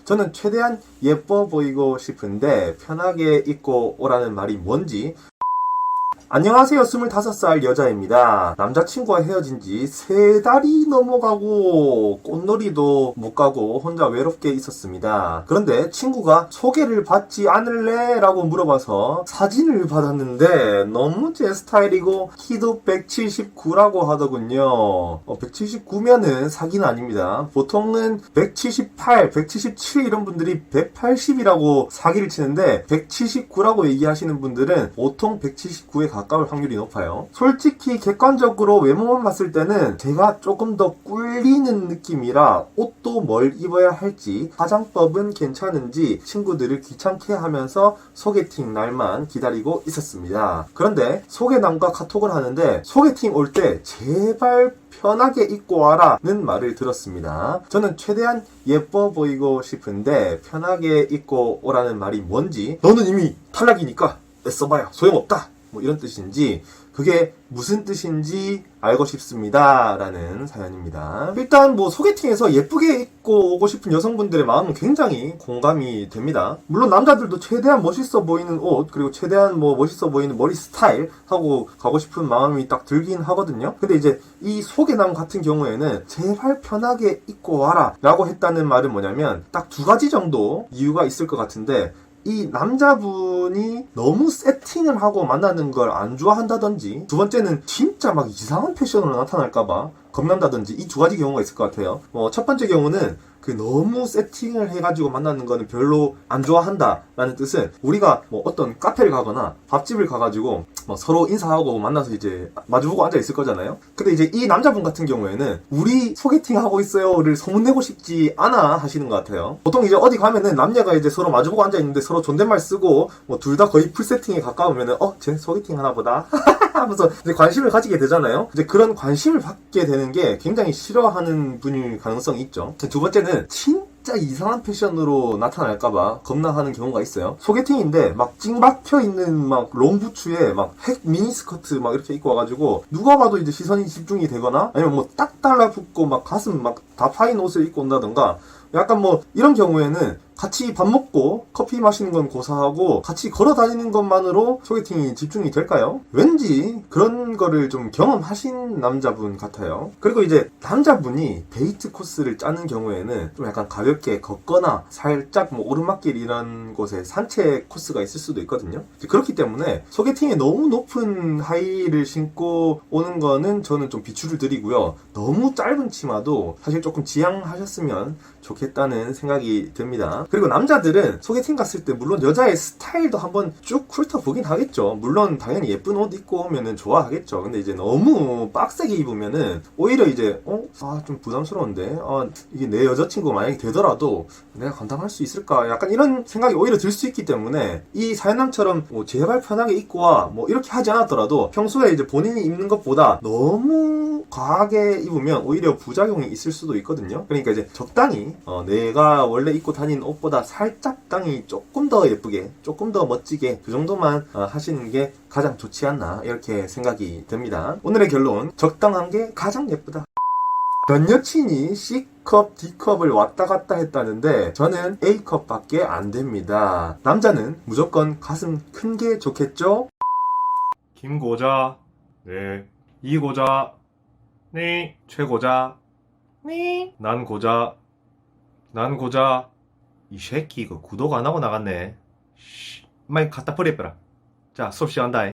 저는 최대한 예뻐 보이고 싶은데 편하게 입고 오라는 말이 뭔지. 안녕하세요. 25살 여자입니다. 남자친구와 헤어진 지 3달이 넘어가고 꽃놀이도 못 가고 혼자 외롭게 있었습니다. 그런데 친구가 소개를 받지 않을래? 라고 물어봐서 사진을 받았는데 너무 제 스타일이고 키도 179라고 하더군요. 179면은 사기는 아닙니다. 보통은 178, 177 이런 분들이 180이라고 사기를 치는데 179라고 얘기하시는 분들은 보통 179에 가까울 확률이 높아요. 솔직히 객관적으로 외모만 봤을 때는 제가 조금 더 꿀리는 느낌이라 옷도 뭘 입어야 할지 화장법은 괜찮은지 친구들을 귀찮게 하면서 소개팅 날만 기다리고 있었습니다. 그런데 소개남과 카톡을 하는데 소개팅 올 때 제발 편하게 입고 와라는 말을 들었습니다. 저는 최대한 예뻐 보이고 싶은데 편하게 입고 오라는 말이 뭔지, 너는 이미 탈락이니까 애써봐야 소용없다, 뭐 이런 뜻인지, 그게 무슨 뜻인지 알고 싶습니다 라는 사연입니다. 일단 뭐 소개팅에서 예쁘게 입고 오고 싶은 여성분들의 마음은 굉장히 공감이 됩니다. 물론 남자들도 최대한 멋있어 보이는 옷, 그리고 최대한 뭐 멋있어 보이는 머리 스타일 하고 가고 싶은 마음이 딱 들긴 하거든요. 근데 이제 이 소개남 같은 경우에는 제발 편하게 입고 와라 라고 했다는 말은 뭐냐면 딱 2가지 정도 이유가 있을 것 같은데, 이 남자분이 너무 세팅을 하고 만나는 걸 안 좋아한다든지, 두 번째는 진짜 막 이상한 패션으로 나타날까봐 겁난다든지, 이 2가지 경우가 있을 것 같아요. 첫 번째 경우는 너무 세팅을 해가지고 만나는 거는 별로 안 좋아한다 라는 뜻은, 우리가 뭐 어떤 카페를 가거나 밥집을 가가지고 뭐 서로 인사하고 만나서 이제 마주보고 앉아 있을 거잖아요. 근데 이제 이 남자분 같은 경우에는 우리 소개팅 하고 있어요를 소문내고 싶지 않아 하시는 것 같아요. 보통 이제 어디 가면은 남녀가 이제 서로 마주보고 앉아 있는데 서로 존댓말 쓰고 뭐 둘 다 거의 풀세팅에 가까우면은 쟤 소개팅 하나 보다 하면서 이제 관심을 가지게 되잖아요. 이제 그런 관심을 받게 되는 게 굉장히 싫어하는 분일 가능성이 있죠. 두 번째는 진짜 이상한 패션으로 나타날까봐 겁나하는 경우가 있어요. 소개팅인데 막 찡박혀 있는 막 롱부츠에 막 핵 미니스커트 막 이렇게 입고 와가지고 누가 봐도 이제 시선이 집중이 되거나, 아니면 뭐 딱 달라붙고 막 가슴 막 다 파인 옷을 입고 온다던가, 약간 뭐 이런 경우에는 같이 밥 먹고 커피 마시는 건 고사하고 같이 걸어 다니는 것만으로 소개팅이 집중이 될까요? 왠지 그런 거를 좀 경험하신 남자분 같아요. 그리고 이제 남자분이 데이트 코스를 짜는 경우에는 좀 약간 가볍게 걷거나 살짝 뭐 오르막길 이런 곳에 산책 코스가 있을 수도 있거든요. 그렇기 때문에 소개팅에 너무 높은 하이힐을 신고 오는 거는 저는 좀 비추를 드리고요. 너무 짧은 치마도 사실 조금 지양하셨으면 좋겠다는 생각이 듭니다. 그리고 남자들은 소개팅 갔을 때 물론 여자의 스타일도 한번 쭉 훑어보긴 하겠죠. 물론 당연히 예쁜 옷 입고 오면은 좋아하겠죠. 근데 이제 너무 빡세게 입으면은 오히려 이제 좀 부담스러운데 이게 내 여자친구가 만약에 되더라도 내가 감당할 수 있을까, 약간 이런 생각이 오히려 들 수 있기 때문에 이 사연남처럼 뭐 제발 편하게 입고 와 뭐 이렇게 하지 않았더라도 평소에 이제 본인이 입는 것보다 너무 과하게 입으면 오히려 부작용이 있을 수도 있거든요. 그러니까 이제 적당히 내가 원래 입고 다니는 옷보다 살짝 땅이 조금 더 예쁘게, 조금 더 멋지게, 그 정도만 하시는 게 가장 좋지 않나, 이렇게 생각이 듭니다. 오늘의 결론, 적당한 게 가장 예쁘다. 전 여친이 C컵, D컵을 왔다 갔다 했다는데 저는 A컵밖에 안 됩니다. 남자는 무조건 가슴 큰 게 좋겠죠? 김고자, 네. 이고자, 네. 최고자, 네. 난 고자, 이 새끼 이거 구독 안 하고 나갔네. 마이크 갖다 버려봐라. 자, 수업 시작한다.